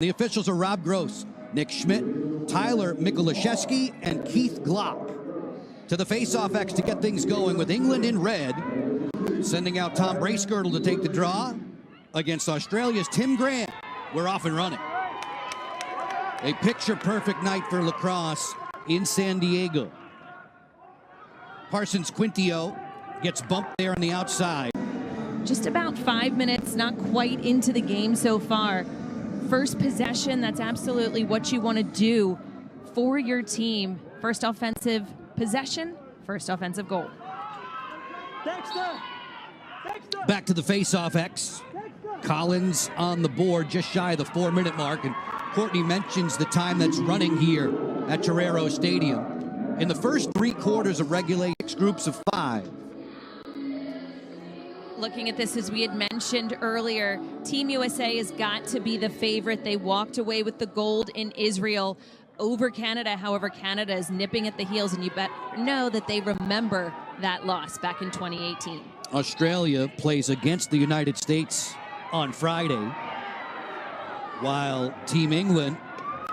The officials are Rob Gross, Nick Schmidt, Tyler Mikulaszewski, and Keith Glock. To the Faceoff X to get things going with England in red, sending out Tom Bracegirdle to take the draw against Australia's Tim Graham. We're off and running. A picture-perfect night for lacrosse in San Diego. Parsons Quintio gets bumped there on the outside. Just about 5 minutes, not quite into the game so far. First possession, that's absolutely what you want to do for your team. First offensive possession, first offensive goal. Back to the Faceoff X. Collins on the board, just shy of the 4-minute mark, and Courtney mentions the time that's running here at Torero Stadium. In the first 3 quarters of regulation, 6 groups of 5. Looking at this, as we had mentioned earlier, Team USA has got to be the favorite. They walked away with the gold in Israel over Canada. However, Canada is nipping at the heels, and you better know that they remember that loss back in 2018. Australia plays against the United States on Friday, while Team England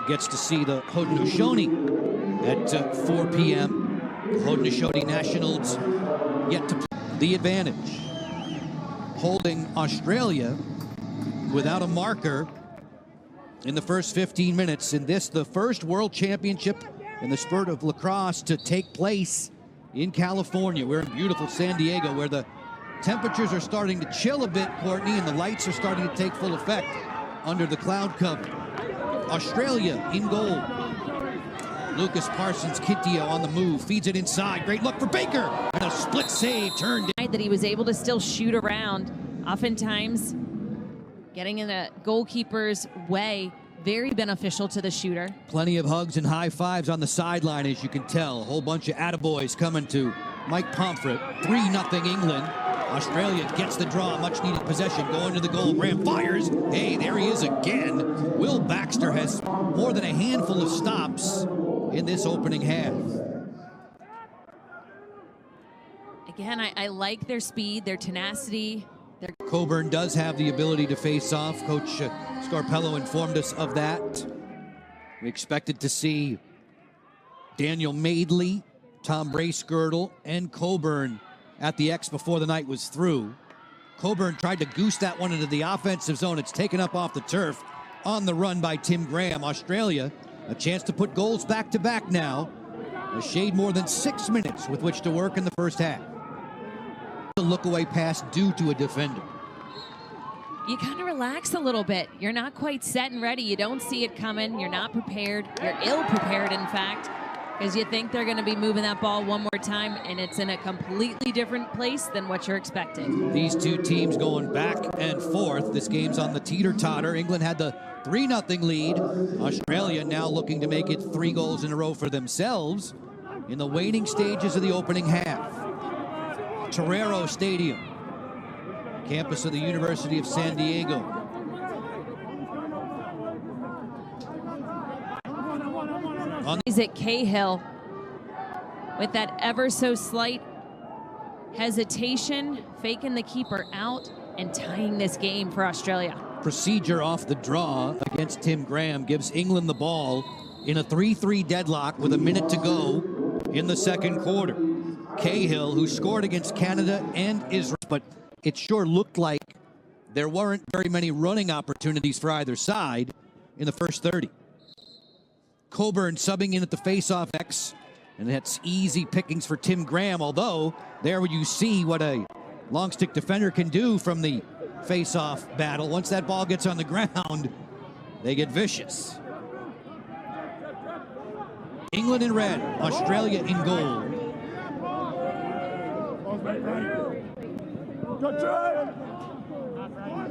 gets to see the Haudenosaunee at 4 p.m. The Haudenosaunee Nationals yet to play. The advantage, holding Australia without a marker in the first 15 minutes. In this, the first World Championship in the sport of lacrosse to take place in California. We're in beautiful San Diego, where the temperatures are starting to chill a bit, Courtney, and the lights are starting to take full effect under the cloud cover. Australia in goal. Lucas Parsons Quintio on the move, feeds it inside. Great look for Baker, and a split save turned in. That he was able to still shoot around. Oftentimes, getting in a goalkeeper's way, very beneficial to the shooter. Plenty of hugs and high fives on the sideline, as you can tell. A whole bunch of attaboys coming to Mike Pomfret. 3-0 England. Australia gets the draw, much needed possession, going to the goal. Graham fires. Hey, there he is again. Will Baxter has more than a handful of stops in this opening half. Again, I like their speed, their tenacity. Coburn does have the ability to face off. Coach Scarpello informed us of that. We expected to see Daniel Madeley, Tom Bracegirdle, and Coburn at the X before the night was through. Coburn tried to goose that one into the offensive zone. It's taken up off the turf on the run by Tim Graham. Australia, a chance to put goals back-to-back now. A shade more than 6 minutes with which to work in the first half. A look-away pass due to a defender. You kind of relax a little bit. You're not quite set and ready. You don't see it coming. You're not prepared. You're ill-prepared, in fact, because you think they're going to be moving that ball one more time, and it's in a completely different place than what you're expecting. These two teams going back and forth. This game's on the teeter-totter. England had the 3-0 lead. Australia now looking to make it 3 goals in a row for themselves in the waning stages of the opening half. Torero Stadium, campus of the University of San Diego. Isaac Cahill with that ever so slight hesitation, faking the keeper out and tying this game for Australia. Procedure off the draw against Tim Graham gives England the ball in a 3-3 deadlock with a minute to go in the second quarter. Cahill, who scored against Canada and Israel, but it sure looked like there weren't very many running opportunities for either side in the first 30. Coburn subbing in at the Faceoff X, and that's easy pickings for Tim Graham, although there you see what a long stick defender can do from the Faceoff battle. Once that ball gets on the ground, they get vicious. England in red, Australia in gold.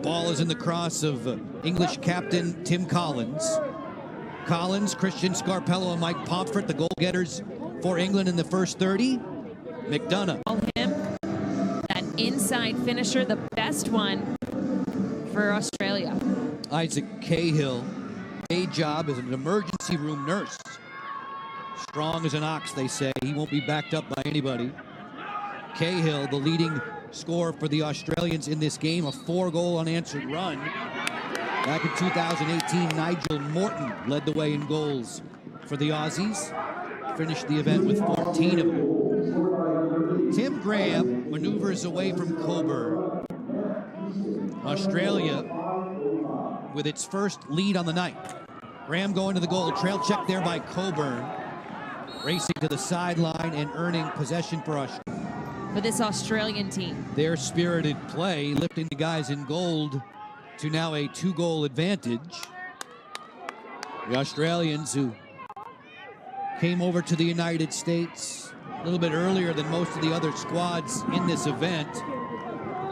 Ball is in the cross of English captain Tim Collins. Collins, Christian Scarpello, and Mike Pomfret, the goal-getters for England in the first 30. McDonough. Him, that inside finisher, the best one for Australia. Isaac Cahill, day job as an emergency room nurse. Strong as an ox, they say. He won't be backed up by anybody. Cahill, the leading scorer for the Australians in this game, a 4-goal unanswered run. Back in 2018, Nigel Morton led the way in goals for the Aussies. Finished the event with 14 of them. Tim Graham maneuvers away from Coburn. Australia with its first lead on the night. Graham going to the goal. Trail check there by Coburn. Racing to the sideline and earning possession for Australia. For this Australian team. Their spirited play, lifting the guys in gold to now a 2-goal advantage. The Australians, who came over to the United States a little bit earlier than most of the other squads in this event,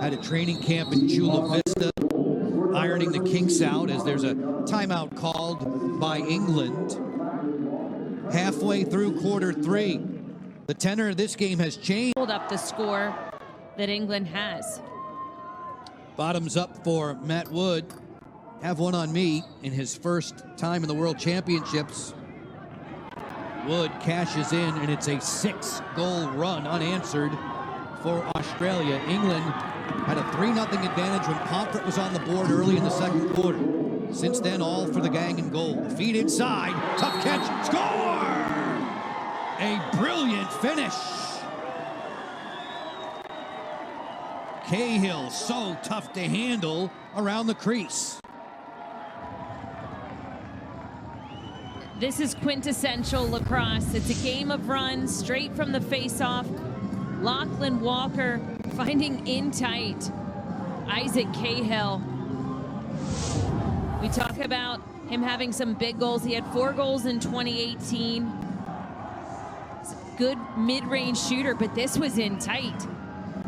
had a training camp in Chula Vista, ironing the kinks out as there's a timeout called by England. Halfway through quarter 3, the tenor of this game has changed. Hold up the score that England has. Bottoms up for Matt Wood. Have one on me in his first time in the World Championships. Wood cashes in, and it's a 6-goal run unanswered for Australia. England had a 3-0 advantage when Pomfret was on the board early in the second quarter. Since then, all for the gang in goal. Feed inside, tough catch, score! A brilliant finish. Cahill, so tough to handle around the crease. This is quintessential lacrosse. It's a game of runs straight from the face-off. Lachlan Walker finding in tight. Isaac Cahill. We talk about him having some big goals. He had 4 goals in 2018. Good mid-range shooter, but this was in tight.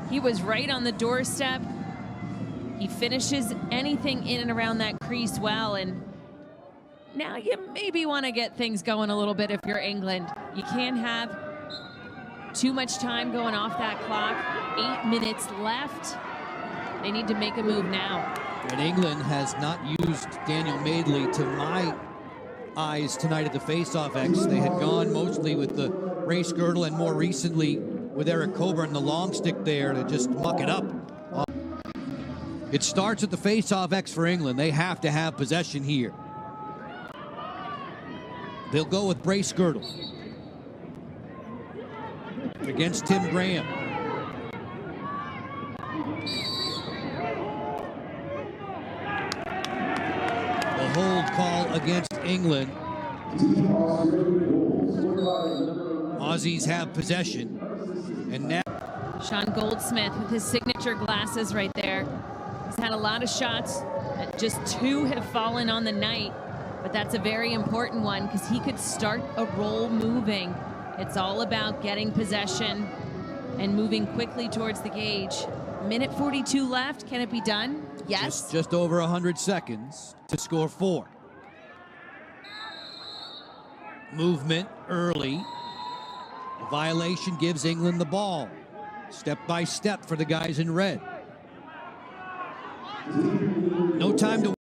He was right on the doorstep. He finishes anything in and around that crease well, and now you maybe want to get things going a little bit if you're England. You can't have too much time going off that clock. 8 minutes left. They need to make a move now. And England has not used Daniel Madeley, to my eyes, tonight at the Faceoff X. They had gone mostly with the race girdle and more recently with Eric Coburn, the long stick there to just muck it up. It starts at the Faceoff X for England. They have to have possession here. They'll go with brace girdle against Tim Graham. The hold call against England. Aussies have possession. And now Sean Goldsmith with his signature glasses right there. He's had a lot of shots. Just 2 have fallen on the night. But that's a very important one because he could start a roll moving. It's all about getting possession and moving quickly towards the gauge. Minute 42 left. Can it be done? Yes. Just over 100 seconds to score 4. Movement early. A violation gives England the ball. Step by step for the guys in red. No time to